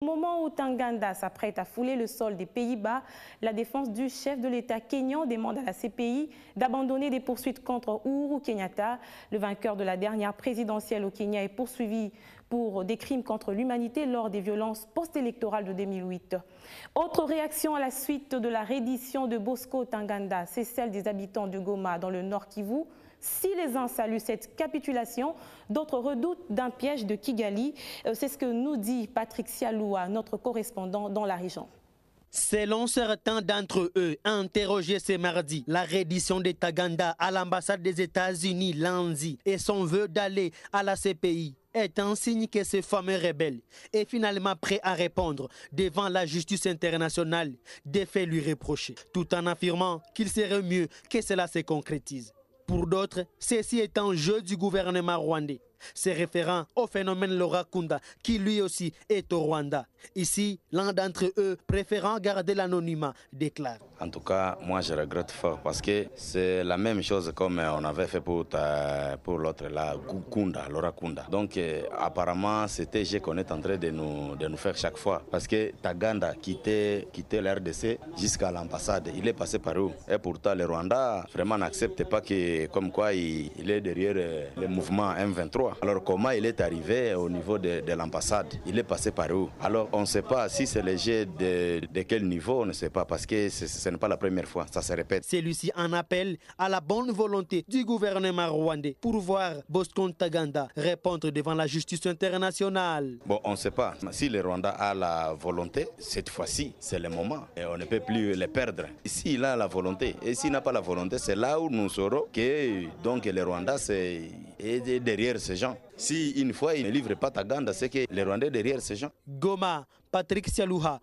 Au moment où Ntaganda s'apprête à fouler le sol des Pays-Bas, la défense du chef de l'État kényan demande à la CPI d'abandonner des poursuites contre Uhuru Kenyatta. Le vainqueur de la dernière présidentielle au Kenya est poursuivi pour des crimes contre l'humanité lors des violences post-électorales de 2008. Autre réaction à la suite de la reddition de Bosco Ntaganda, c'est celle des habitants de Goma dans le Nord Kivu. Si les uns saluent cette capitulation, d'autres redoutent d'un piège de Kigali. C'est ce que nous dit Patrick Sialoua, notre correspondant dans la région. Selon certains d'entre eux, interrogés ce mardi, la reddition de Ntaganda à l'ambassade des États-Unis, lundi, et son vœu d'aller à la CPI est un signe que ce fameux rebelle est finalement prêt à répondre devant la justice internationale des faits lui reprochés, tout en affirmant qu'il serait mieux que cela se concrétise. Pour d'autres, ceci est un jeu du gouvernement rwandais. Se référant au phénomène Laurent Nkunda, qui lui aussi est au Rwanda. Ici, l'un d'entre eux, préférant garder l'anonymat, déclare. En tout cas, moi je regrette fort parce que c'est la même chose comme on avait fait pour l'autre là, Laurent Nkunda. Donc apparemment, c'était ce qu'on est en train de nous faire chaque fois. Parce que Ntaganda quittait la RDC jusqu'à l'ambassade. Il est passé par où? Et pourtant, le Rwanda vraiment n'accepte pas que, comme quoi il est derrière le mouvement M23. Alors comment il est arrivé au niveau de l'ambassade? Il est passé par où? Alors on ne sait pas si c'est léger de quel niveau, on ne sait pas parce que ce n'est pas la première fois, ça se répète. Celui-ci en appelle à la bonne volonté du gouvernement rwandais pour voir Bosco Ntaganda répondre devant la justice internationale. Bon, on ne sait pas. Si le Rwanda a la volonté, cette fois-ci, c'est le moment. Et on ne peut plus les perdre. S'il a la volonté, et s'il n'a pas la volonté, c'est là où nous saurons que donc, le Rwanda est derrière ces gens. Si une fois il ne livre pas Ntaganda, c'est que le Rwanda est derrière ces gens. Goma, Patrick Sialoua.